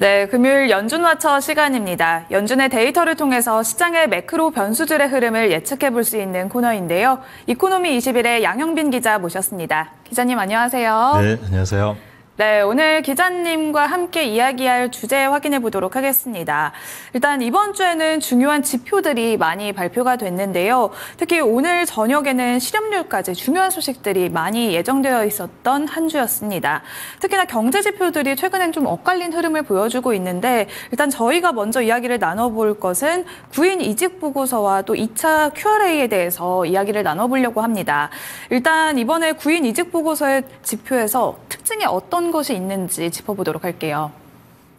네, 금요일 연준와처 시간입니다. 연준의 데이터를 통해서 시장의 매크로 변수들의 흐름을 예측해 볼 수 있는 코너인데요. 이코노미 21의 양형빈 기자 모셨습니다. 기자님 안녕하세요. 네, 안녕하세요. 네, 오늘 기자님과 함께 이야기할 주제 확인해 보도록 하겠습니다. 일단 이번 주에는 중요한 지표들이 많이 발표가 됐는데요. 특히 오늘 저녁에는 실업률까지 중요한 소식들이 많이 예정되어 있었던 한 주였습니다. 특히나 경제 지표들이 최근엔 좀 엇갈린 흐름을 보여주고 있는데 일단 저희가 먼저 이야기를 나눠볼 것은 구인 이직 보고서와 또 2차 Q&A에 대해서 이야기를 나눠보려고 합니다. 일단 이번에 구인 이직 보고서의 지표에서 특징이 어떤 것이 있는지 짚어보도록 할게요.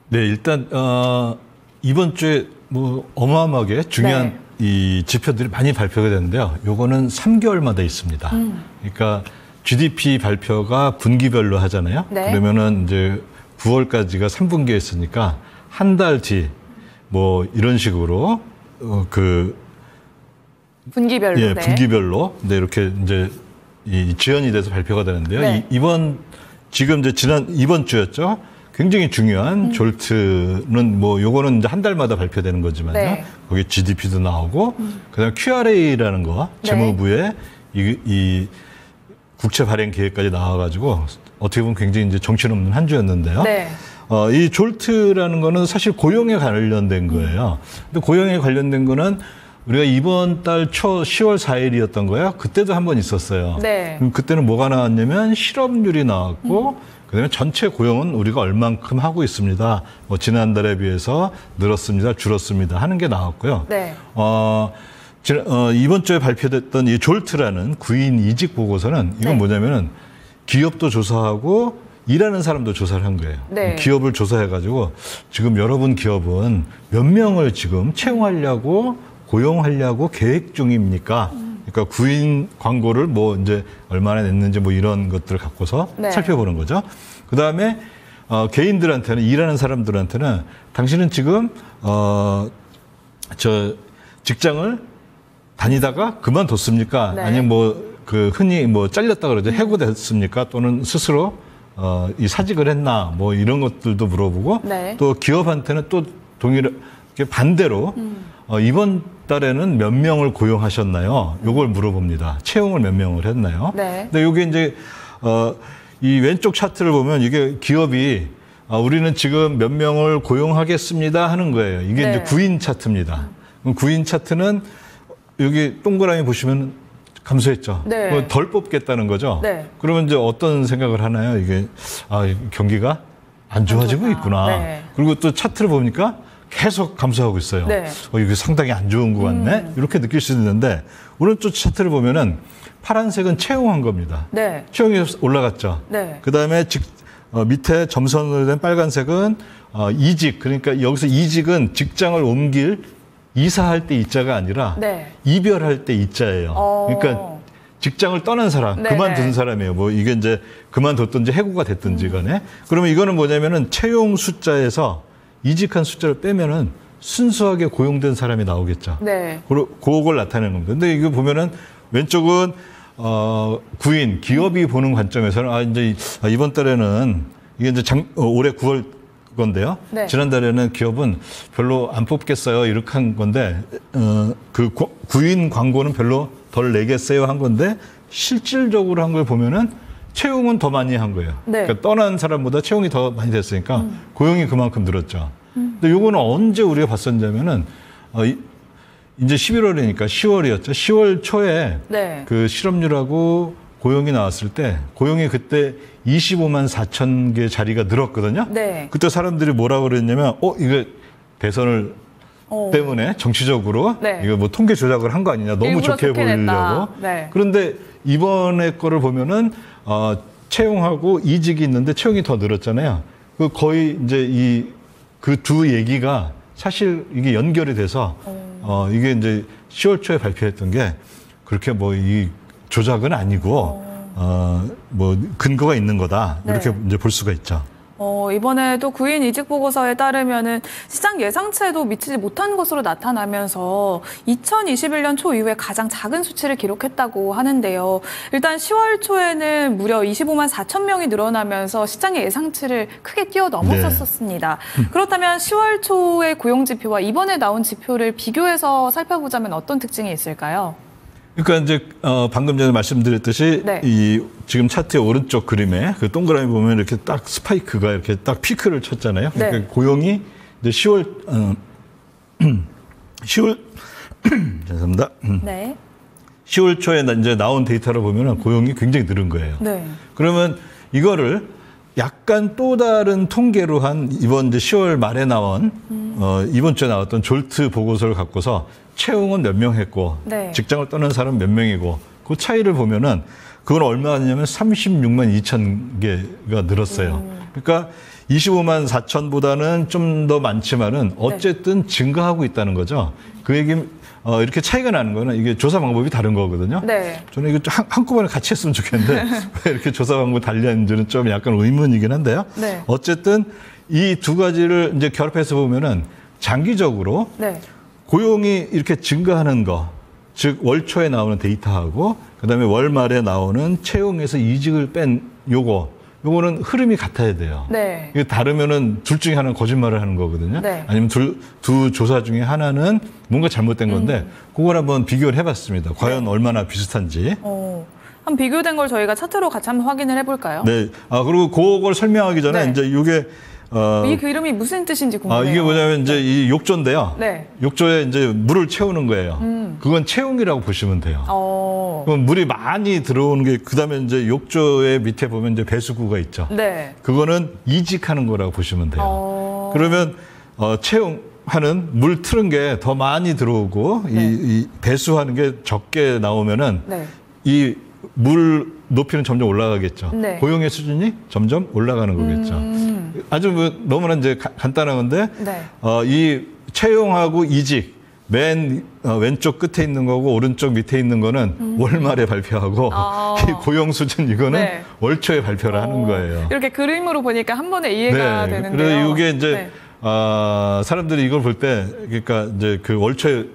네, 일단 이번 주에 뭐 어마어마하게 중요한 이 지표들이 많이 발표가 되는데요. 요거는 3개월마다 있습니다. 그러니까 GDP 발표가 분기별로 하잖아요. 네. 그러면은 이제 9월까지가 3분기였으니까 한 달 뒤 뭐 이런 식으로 분기별로. 예, 분기별로 이렇게 이제 이 지연이 돼서 발표가 되는데요. 네. 지금 이제 이번 주였죠. 굉장히 중요한 졸트는 뭐 요거는 이제 한 달마다 발표되는 거지만요. 네. 거기 GDP도 나오고 그다음에 Q&A라는 거 재무부의 이 국채 발행 계획까지 나와가지고 어떻게 보면 굉장히 이제 정신없는 한 주였는데요. 네. 이 졸트라는 거는 사실 고용에 관련된 거예요. 근데 고용에 관련된 거는 우리가 이번 달 초 10월 4일이었던 거예요. 그때도 한 번 있었어요. 네. 그때는 뭐가 나왔냐면 실업률이 나왔고 그다음에 전체 고용은 우리가 얼만큼 하고 있습니다. 뭐 지난달에 비해서 늘었습니다, 줄었습니다 하는 게 나왔고요. 네. 이번 주에 발표됐던 이 졸트라는 구인 이직 보고서는 이건 뭐냐면은 기업도 조사하고 일하는 사람도 조사를 한 거예요. 네. 기업을 조사해가지고 지금 여러분 기업은 몇 명을 지금 채용하려고 고용하려고 계획 중입니까? 그러니까 구인 광고를 뭐 이제 얼마나 냈는지 뭐 이런 것들을 갖고서 살펴보는 거죠. 그 다음에 개인들한테는 일하는 사람들한테는 당신은 지금 직장을 다니다가 그만뒀습니까? 네. 아니면 뭐 흔히 뭐 잘렸다 그러죠. 해고됐습니까? 또는 스스로 이 사직을 했나? 뭐 이런 것들도 물어보고 또 기업한테는 또 동일하게 반대로 이번 달에는 몇 명을 고용하셨나요? 요걸 물어봅니다. 채용을 몇 명을 했나요? 네. 근데 요게 이제 이 왼쪽 차트를 보면 이게 기업이 우리는 지금 몇 명을 고용하겠습니다 하는 거예요. 이게 이제 구인 차트입니다. 그럼 구인 차트는 여기 동그라미 보시면 감소했죠. 네. 덜 뽑겠다는 거죠. 네. 그러면 이제 어떤 생각을 하나요? 이게 경기가 안 좋아지고 있구나. 네. 그리고 또 차트를 보니까 계속 감소하고 있어요. 네. 이게 상당히 안 좋은 것 같네. 이렇게 느낄 수 있는데 오른쪽 차트를 보면은 파란색은 채용한 겁니다. 네. 채용이 올라갔죠. 네. 그다음에 밑에 점선으로 된 빨간색은 이직. 그러니까 여기서 이직은 직장을 이사할 때 이자가 아니라 이별할 때 이자예요. 그러니까 직장을 떠난 사람, 그만둔 사람이에요. 뭐 이게 이제 그만뒀든지 해고가 됐든지 간에. 그러면 이거는 뭐냐면은 채용 숫자에서 이직한 숫자를 빼면은 순수하게 고용된 사람이 나오겠죠. 네. 그걸 나타내는 겁니다. 근데 이거 보면은 왼쪽은 구인, 기업이 보는 관점에서는 이제 이번 달에는 이게 이제 올해 9월 건데요. 지난달에는 기업은 별로 안 뽑겠어요. 이렇게 한 건데 구인 광고는 별로 덜 내겠어요 한 건데 실질적으로 한 걸 보면은 채용은 더 많이 한 거예요. 그러니까 떠난 사람보다 채용이 더 많이 됐으니까 고용이 그만큼 늘었죠. 근데 요거는 언제 우리가 봤었냐면은 이제 11월이니까 10월이었죠. 10월 초에 그 실업률하고 고용이 나왔을 때 고용이 그때 25만 4천 개 자리가 늘었거든요. 그때 사람들이 뭐라고 그랬냐면 이거 대선을 때문에 정치적으로 이거 뭐 통계 조작을 한 거 아니냐. 너무 좋게 보이려고. 그런데 이번에 거를 보면은 채용하고 이직이 있는데 채용이 더 늘었잖아요. 그 거의 이제 그 두 얘기가 사실 이게 연결이 돼서 이게 이제 10월 초에 발표했던 게 그렇게 뭐 이 조작은 아니고 뭐 근거가 있는 거다. 이렇게 이제 볼 수가 있죠. 이번에도 구인 이직 보고서에 따르면은 시장 예상치에도 미치지 못한 것으로 나타나면서 2021년 초 이후에 가장 작은 수치를 기록했다고 하는데요. 일단 10월 초에는 무려 25만 4천 명이 늘어나면서 시장의 예상치를 크게 뛰어넘었었습니다. 네. 그렇다면 10월 초의 고용 지표와 이번에 나온 지표를 비교해서 살펴보자면 어떤 특징이 있을까요? 그러니까 이제 방금 전에 말씀드렸듯이 네. 이 지금 차트의 오른쪽 그림에 그 동그라미 보면 이렇게 딱 스파이크가 이렇게 딱 피크를 쳤잖아요. 그러니까 네. 고용이 이제 10월 죄송합니다. 네. 10월 초에 이제 나온 데이터를 보면 고용이 굉장히 늘은 거예요. 네. 그러면 이거를 약간 또 다른 통계로 한 이번 이제 10월 말에 나온 이번 주에 나왔던 졸트 보고서를 갖고서 채용은 몇 명 했고 네. 직장을 떠난 사람 몇 명이고 그 차이를 보면은 그건 얼마냐면 36만 2천 개가 늘었어요. 그러니까 25만 4천보다는 좀 더 많지만은 어쨌든 네. 증가하고 있다는 거죠. 그 얘기 이렇게 차이가 나는 거는 이게 조사 방법이 다른 거거든요. 네. 저는 이거 한꺼번에 같이 했으면 좋겠는데 왜 이렇게 조사 방법이 달렸는지는 좀 약간 의문이긴 한데요. 네. 어쨌든 이 두 가지를 이제 결합해서 보면은 장기적으로 네. 고용이 이렇게 증가하는 거, 즉 월 초에 나오는 데이터하고 그다음에 월 말에 나오는 채용에서 이직을 뺀 요거는 흐름이 같아야 돼요. 네. 이게 다르면은 둘 중에 하나는 거짓말을 하는 거거든요. 네. 아니면 두 조사 중에 하나는 뭔가 잘못된 건데 그걸 한번 비교를 해봤습니다. 과연 네. 얼마나 비슷한지. 한 비교된 걸 저희가 차트로 같이 한번 확인을 해볼까요? 네. 그리고 그걸 설명하기 전에 네. 이제 이게 이 그림이 무슨 뜻인지 궁금해요. 이게 뭐냐면 이제 이 욕조인데요. 네. 욕조에 이제 물을 채우는 거예요. 그건 채용이라고 보시면 돼요. 그럼 물이 많이 들어오는 게 그다음에 이제 욕조의 밑에 보면 이제 배수구가 있죠. 네. 그거는 이직하는 거라고 보시면 돼요. 그러면 채용하는 물 트는 게 더 많이 들어오고 네. 이 배수하는 게 적게 나오면은 네. 이 물 높이는 점점 올라가겠죠. 네. 고용의 수준이 점점 올라가는 거겠죠. 아주 너무나 이제 간단한 건데 네. 이 채용하고 이직 맨 왼쪽 끝에 있는 거고 오른쪽 밑에 있는 거는 월말에 발표하고 이 고용 수준 이거는 네. 월 초에 발표를 하는 거예요. 이렇게 그림으로 보니까 한 번에 이해가 네. 되는데요. 그래서 이게 이제 네. 사람들이 이걸 볼 때 그러니까 이제 그 월 초에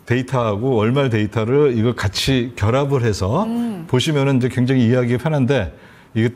데이터하고 월말 데이터를 이거 같이 결합을 해서 보시면은 이제 굉장히 이해하기 편한데 이게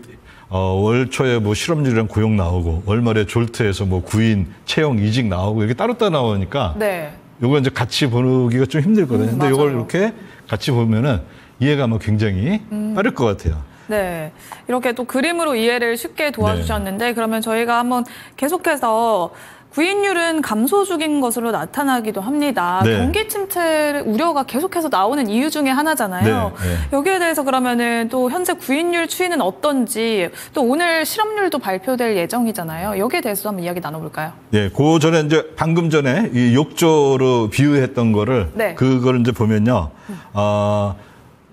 월 초에 뭐 실업률이랑 고용 나오고 월말에 졸트에서 뭐 구인, 채용, 이직 나오고 이렇게 따로따로 나오니까 네. 요거 이제 같이 보기가 좀 힘들거든요. 근데 요걸 이렇게 같이 보면은 이해가 뭐 굉장히 빠를 것 같아요. 네. 이렇게 또 그림으로 이해를 쉽게 도와주셨는데 네. 그러면 저희가 한번 계속해서 구인율은 감소 중인 것으로 나타나기도 합니다. 네. 경기 침체 우려가 계속해서 나오는 이유 중에 하나잖아요. 네. 네. 여기에 대해서 그러면은 또 현재 구인율 추이는 어떤지 또 오늘 실업률도 발표될 예정이잖아요. 여기에 대해서 한번 이야기 나눠볼까요? 네, 그 전에 이제 방금 전에 이 욕조로 비유했던 거를 네. 그걸 이제 보면요,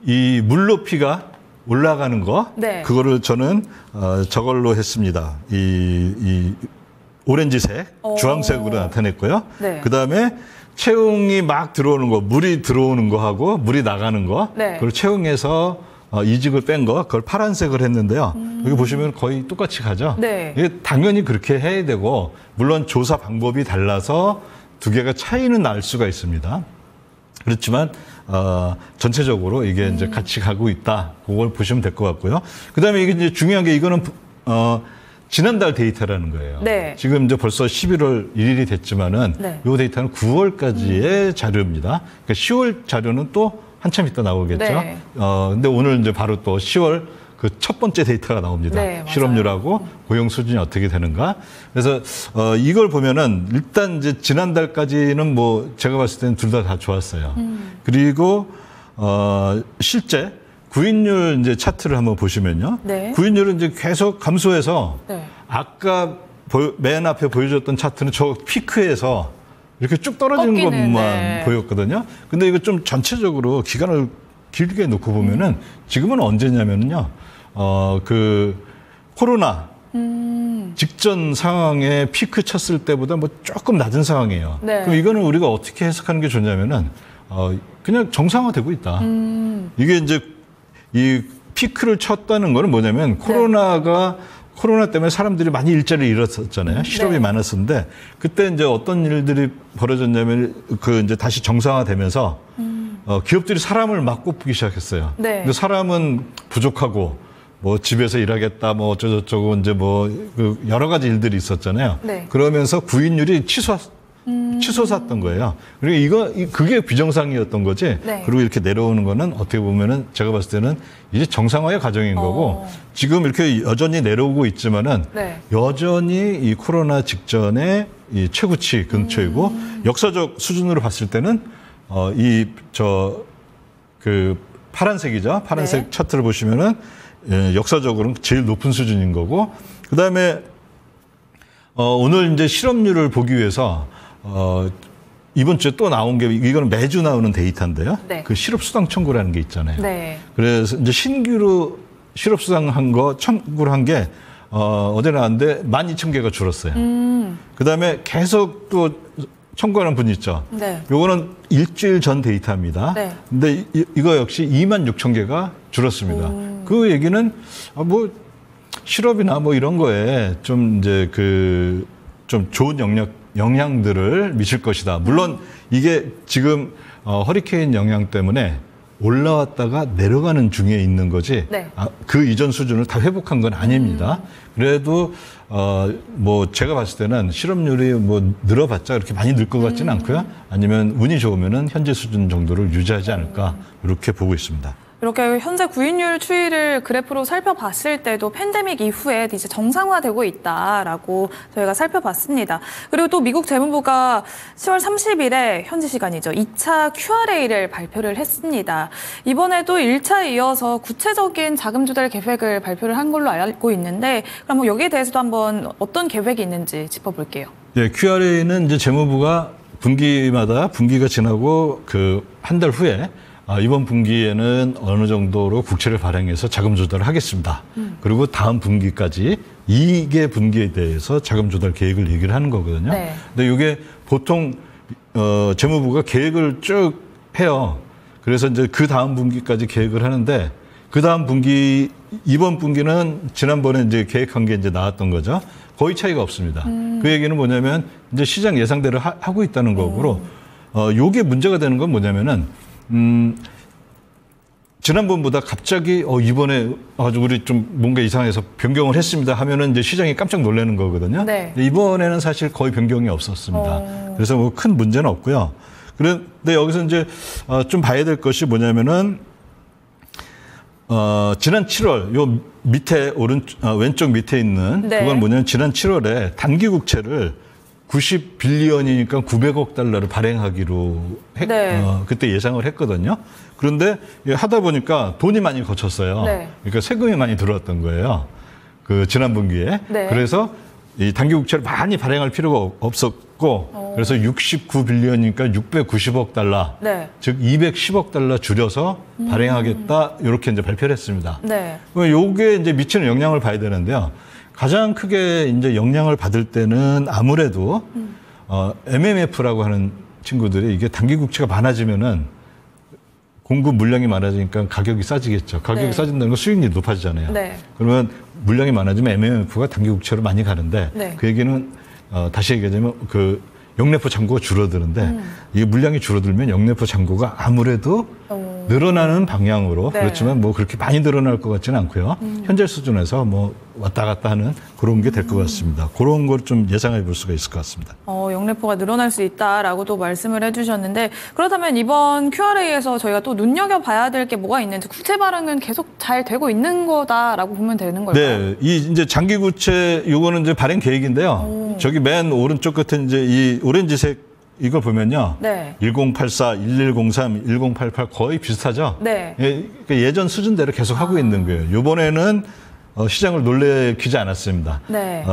이 물높이가 올라가는 거, 네. 그거를 저는 저걸로 했습니다. 이 오렌지색, 주황색으로 나타냈고요. 네. 그다음에 채용이 막 들어오는 거, 물이 들어오는 거하고 물이 나가는 거, 네. 그걸 채용해서 이직을 뺀 거, 그걸 파란색을 했는데요. 여기 보시면 거의 똑같이 가죠. 네. 이게 당연히 그렇게 해야 되고, 물론 조사 방법이 달라서 두 개가 차이는 날 수가 있습니다. 그렇지만 전체적으로 이게 이제 같이 가고 있다. 그걸 보시면 될 것 같고요. 그다음에 이게 이제 중요한 게 이거는 지난달 데이터라는 거예요. 네. 지금 이제 벌써 11월 1일이 됐지만은 네. 이 데이터는 9월까지의 자료입니다. 그러니까 10월 자료는 또 한참 있다 나오겠죠. 네. 근데 오늘 이제 바로 또 10월 그 첫 번째 데이터가 나옵니다. 네, 실업률하고 고용 수준이 어떻게 되는가. 그래서 이걸 보면은 일단 이제 지난달까지는 뭐 제가 봤을 때는 둘 다 좋았어요. 그리고 실제 구인율 이제 차트를 한번 보시면요. 네. 구인율은 이제 계속 감소해서 네. 아까 맨 앞에 보여줬던 차트는 저 피크에서 이렇게 쭉 떨어지는 것만 네. 보였거든요. 근데 이거 좀 전체적으로 기간을 길게 놓고 보면은 지금은 언제냐면요. 그 코로나 직전 상황에 피크 쳤을 때보다 뭐 조금 낮은 상황이에요. 네. 그럼 이거는 우리가 어떻게 해석하는 게 좋냐면은 그냥 정상화되고 있다. 이게 이제 이 피크를 쳤다는 거는 뭐냐면 코로나가 코로나 때문에 사람들이 많이 일자리를 잃었었잖아요. 실업이 네. 많았었는데 그때 이제 어떤 일들이 벌어졌냐면 그 이제 다시 정상화되면서 기업들이 사람을 막 뽑기 시작했어요. 네. 근데 사람은 부족하고 뭐 집에서 일하겠다 뭐 어쩌고저쩌고 이제 뭐 그 여러 가지 일들이 있었잖아요. 네. 그러면서 구인율이 치솟았던 거예요. 그리고 그게 비정상이었던 거지. 네. 그리고 이렇게 내려오는 거는 어떻게 보면은 제가 봤을 때는 이제 정상화의 과정인 거고 지금 이렇게 여전히 내려오고 있지만은 네. 여전히 이 코로나 직전에 이 최고치 근처이고 역사적 수준으로 봤을 때는 그 파란색이죠. 파란색 네. 차트를 보시면은 역사적으로는 제일 높은 수준인 거고 그다음에 오늘 이제 실업률을 보기 위해서 이번 주에 또 나온 게 이거는 매주 나오는 데이터인데요. 네. 그 실업수당 청구라는 게 있잖아요. 네. 그래서 이제 신규로 실업수당 청구를 한 게 어제 나왔는데 12,000개가 줄었어요. 그다음에 계속 또 청구하는 분 있죠. 네. 요거는 일주일 전 데이터입니다. 네. 근데 이거 역시 26,000개가 줄었습니다. 그 얘기는 뭐 실업이나 뭐 이런 거에 좀 이제 좀 좋은 영향들을 미칠 것이다. 물론 이게 지금 허리케인 영향 때문에 올라왔다가 내려가는 중에 있는 거지. 네. 그 이전 수준을 다 회복한 건 아닙니다. 그래도 뭐 제가 봤을 때는 실업률이 뭐 늘어봤자 그렇게 많이 늘 것 같지는 않고요. 아니면 운이 좋으면은 현재 수준 정도를 유지하지 않을까 이렇게 보고 있습니다. 이렇게 현재 구인율 추이를 그래프로 살펴봤을 때도 팬데믹 이후에 이제 정상화되고 있다라고 저희가 살펴봤습니다. 그리고 또 미국 재무부가 10월 30일에 현지 시간이죠. 2차 QRA를 발표를 했습니다. 이번에도 1차에 이어서 구체적인 자금 조달 계획을 발표를 한 걸로 알고 있는데 그럼 뭐 여기에 대해서도 한번 어떤 계획이 있는지 짚어볼게요. 네, QRA는 이제 재무부가 분기가 지나고 그 한 달 후에 이번 분기에는 어느 정도로 국채를 발행해서 자금 조달을 하겠습니다. 그리고 다음 분기까지 2개 분기에 대해서 자금 조달 계획을 얘기를 하는 거거든요. 네. 근데 이게 보통 재무부가 계획을 쭉 해요. 그래서 이제 그 다음 분기까지 계획을 하는데 그 다음 분기 이번 분기는 지난번에 이제 계획한 게 이제 나왔던 거죠. 거의 차이가 없습니다. 그 얘기는 뭐냐면 이제 시장 예상대로 하고 있다는 거고로 요게 문제가 되는 건 뭐냐면은 지난번보다 갑자기 이번에 아주 우리 좀 뭔가 이상해서 변경을 했습니다 하면은 이제 시장이 깜짝 놀라는 거거든요. 네. 이번에는 사실 거의 변경이 없었습니다. 그래서 뭐 큰 문제는 없고요. 그런데 여기서 이제 좀 봐야 될 것이 뭐냐면은 지난 7월 요 밑에 왼쪽 밑에 있는 네. 그건 뭐냐면 지난 7월에 단기 국채를 90빌리언이니까 900억 달러를 발행하기로 네. 그때 예상을 했거든요. 그런데 하다 보니까 돈이 많이 거쳤어요. 네. 그러니까 세금이 많이 들어왔던 거예요. 그 지난 분기에. 네. 그래서 이 단기 국채를 많이 발행할 필요가 없었고 그래서 69빌리언이니까 690억 달러, 네. 즉 210억 달러 줄여서 발행하겠다 이렇게 이제 발표를 했습니다. 네. 요게 이제 미치는 영향을 봐야 되는데요. 가장 크게 이제 영향을 받을 때는 아무래도 MMF라고 하는 친구들이 이게 단기 국채가 많아지면은 공급 물량이 많아지니까 가격이 싸지겠죠. 가격이 네. 싸진다는 건 수익률이 높아지잖아요. 네. 그러면 물량이 많아지면 MMF가 단기 국채로 많이 가는데 네. 그 얘기는 다시 얘기하자면 그 영래포 잔고가 줄어드는데 이 물량이 줄어들면 영래포 잔고가 아무래도 늘어나는 방향으로 네. 그렇지만 뭐 그렇게 많이 늘어날 것 같지는 않고요. 현재 수준에서 뭐 왔다 갔다 하는 그런 게 될 것 같습니다. 그런 걸 좀 예상해 볼 수가 있을 것 같습니다. 영래포가 늘어날 수 있다라고도 말씀을 해주셨는데 그렇다면 이번 QRA에서 저희가 또 눈여겨봐야 될 게 뭐가 있는지 국채 발행은 계속 잘 되고 있는 거다라고 보면 되는 걸까요? 네, 이 이제 장기 국채 요거는 이제 발행 계획인데요. 저기 맨 오른쪽 끝에 이제 이 오렌지색 이걸 보면요. 네. 1084, 1103, 1088 거의 비슷하죠? 네. 예전 수준대로 계속 하고 있는 거예요. 이번에는 시장을 놀래키지 않았습니다. 네.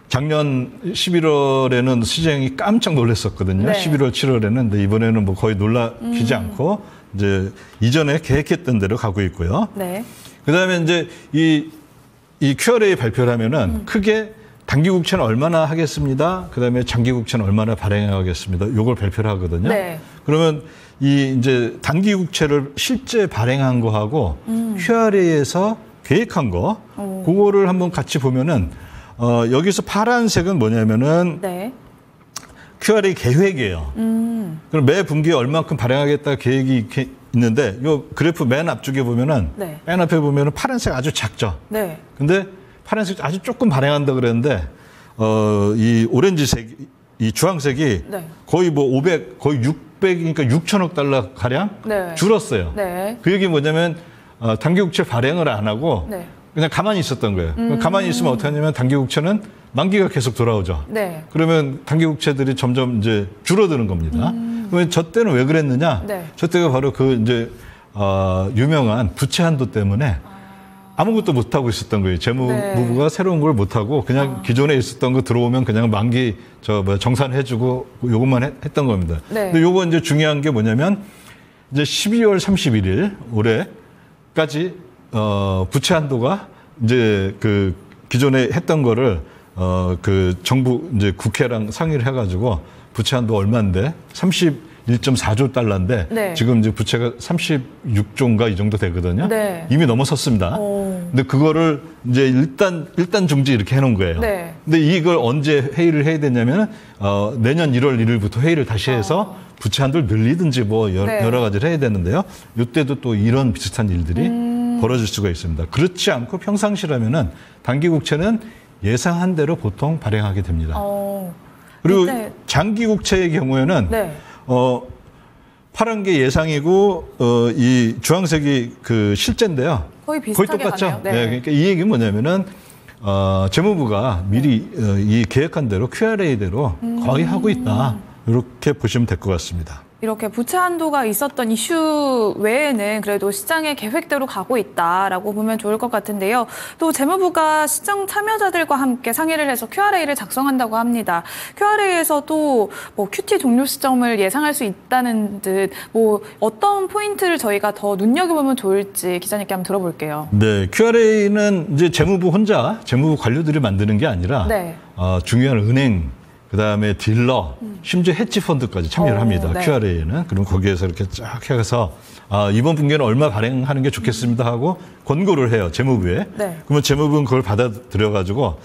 작년 11월에는 시장이 깜짝 놀랐었거든요. 네. 11월, 7월에는. 근데 이번에는 뭐 거의 놀라키지 않고 이제 이전에 계획했던 대로 가고 있고요. 네. 그다음에 이제 이 QRA 발표를 하면은 크게 단기 국채는 얼마나 하겠습니다. 그다음에 장기 국채는 얼마나 발행하겠습니다. 요걸 발표를 하거든요. 네. 그러면 이 이제 단기 국채를 실제 발행한 거하고 QRA에서 계획한 거 그거를 한번 같이 보면은 여기서 파란색은 뭐냐면은 네. QRA 계획이에요. 그럼 매 분기에 얼마큼 발행하겠다 계획이 이렇게 있는데 요 그래프 맨 앞쪽에 보면은 네. 맨 앞에 보면은 파란색 아주 작죠. 네. 근데 파란색 아주 조금 발행한다 그랬는데 이 오렌지색 이 주황색이 네. 거의 뭐 500 거의 600이니까 6천억 달러 가량 네. 줄었어요. 네. 그 얘기 뭐냐면 단기국채 발행을 안 하고 네. 그냥 가만히 있었던 거예요. 가만히 있으면 어떻게 하냐면 단기국채는 만기가 계속 돌아오죠. 네. 그러면 단기국채들이 점점 이제 줄어드는 겁니다. 그러면 저 때는 왜 그랬느냐? 네. 저 때가 바로 그 이제 유명한 부채 한도 때문에 아무것도 못 하고 있었던 거예요. 재무부가 새로운 걸 못 하고 그냥 기존에 있었던 거 들어오면 그냥 만기 정산해주고 요것만 했던 겁니다. 네. 근데 요거 이제 중요한 게 뭐냐면 이제 12월 31일 올해까지 부채 한도가 이제 그 기존에 했던 거를 그 정부 이제 국회랑 상의를 해가지고 부채 한도 얼마인데 31.4조 달러인데 네. 지금 이제 부채가 36조인가 이 정도 되거든요. 네. 이미 넘어섰습니다. 근데 그거를 이제 일단 중지 이렇게 해놓은 거예요. 네. 근데 이걸 언제 회의를 해야 되냐면 내년 1월 1일부터 회의를 다시 해서 부채 한도를 늘리든지 뭐 여러 가지를 해야 되는데요. 이때도 또 이런 비슷한 일들이 벌어질 수가 있습니다. 그렇지 않고 평상시라면은 단기국채는 예상한 대로 보통 발행하게 됩니다. 그리고 장기국채의 경우에는 네. 파란 게 예상이고 이 주황색이 그 실제인데요. 거의 비슷하게 똑같죠. 가네요. 네. 네, 그러니까 이 얘기는 뭐냐면은 재무부가 미리 이 계획한 대로 QRA대로 거의 하고 있다. 이렇게 보시면 될 것 같습니다. 이렇게 부채 한도가 있었던 이슈 외에는 그래도 시장의 계획대로 가고 있다라고 보면 좋을 것 같은데요. 또 재무부가 시장 참여자들과 함께 상의를 해서 QRA를 작성한다고 합니다. QRA에서도 뭐 QT 종료 시점을 예상할 수 있다는 듯 뭐 어떤 포인트를 저희가 더 눈여겨보면 좋을지 기자님께 한번 들어볼게요. 네, QRA는 이제 재무부 혼자 재무부 관료들이 만드는 게 아니라 네. 중요한 은행 그다음에 딜러, 심지어 헤지펀드까지 참여를 합니다. 네. QRA는. 그럼 거기에서 이렇게 쫙 해서 이번 분기에는 얼마 발행하는 게 좋겠습니다 하고 권고를 해요. 재무부에. 네. 그러면 재무부는 그걸 받아들여가지고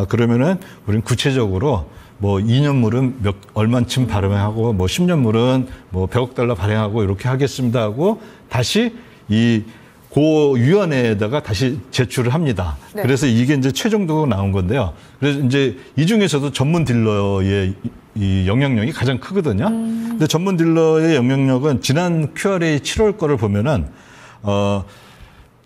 그러면은 우리는 구체적으로 뭐 2년물은 얼마쯤 발행하고 뭐 10년물은 뭐 100억 달러 발행하고 이렇게 하겠습니다 하고 다시 이 고위원회에다가 다시 제출을 합니다. 네. 그래서 이게 이제 최종적으로 나온 건데요. 그래서 이제 이 중에서도 전문 딜러의 이 영향력이 가장 크거든요. 근데 전문 딜러의 영향력은 지난 QRA 7월 거를 보면은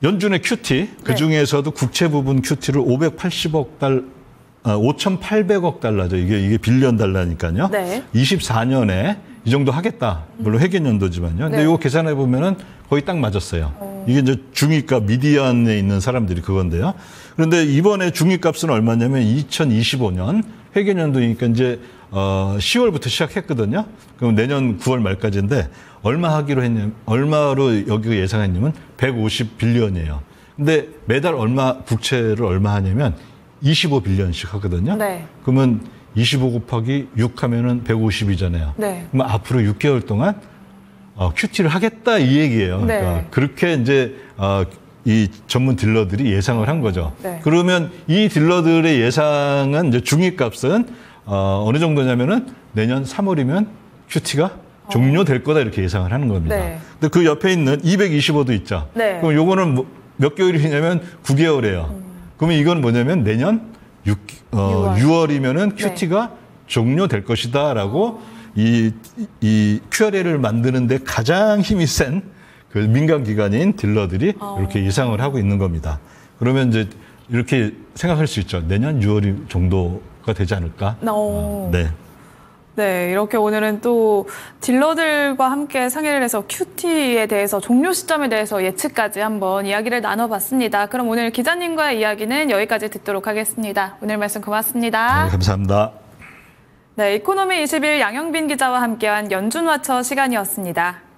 연준의 QT 그 중에서도 국채 부분 QT를 5,800억 달러죠. 이게 빌리언 달러니까요. 네. 24년에 이 정도 하겠다. 물론 회계연도지만요. 근데 네. 이거 계산해 보면은 거의 딱 맞았어요. 이게 이제 중위값 미디안에 있는 사람들이 그건데요. 그런데 이번에 중위값은 얼마냐면 2025년 회계연도니까 이제 10월부터 시작했거든요. 그럼 내년 9월 말까지인데 얼마로 여기가 예상했냐면 150빌리언이에요. 근데 매달 국채를 얼마 하냐면 25빌리언씩 하거든요. 네. 그러면 25 곱하기 6 하면은 150이잖아요. 네. 그럼 앞으로 6개월 동안 QT를 하겠다 이 얘기예요. 네. 그러니까 그렇게 이제 이 전문 딜러들이 예상을 한 거죠. 네. 그러면 이 딜러들의 예상은 이제 중위값은 어느 정도냐면은 내년 3월이면 QT가 종료될 거다 이렇게 예상을 하는 겁니다. 네. 근데 그 옆에 있는 225도 있죠. 네. 그럼 요거는 몇 개월이냐면 9개월이에요. 그러면 이건 뭐냐면 내년 6월이면은 QT가 종료될 것이다라고 이 QRA를 만드는데 가장 힘이 센 그 민간 기관인 딜러들이 이렇게 예상을 하고 있는 겁니다. 그러면 이제 이렇게 생각할 수 있죠. 내년 6월 정도가 되지 않을까? 네. 네, 이렇게 오늘은 또 딜러들과 함께 상의를 해서 QT에 대해서 종료 시점에 대해서 예측까지 한번 이야기를 나눠봤습니다. 그럼 오늘 기자님과의 이야기는 여기까지 듣도록 하겠습니다. 오늘 말씀 고맙습니다. 네, 감사합니다. 네, 이코노미 21 양영빈 기자와 함께한 연준와처 시간이었습니다.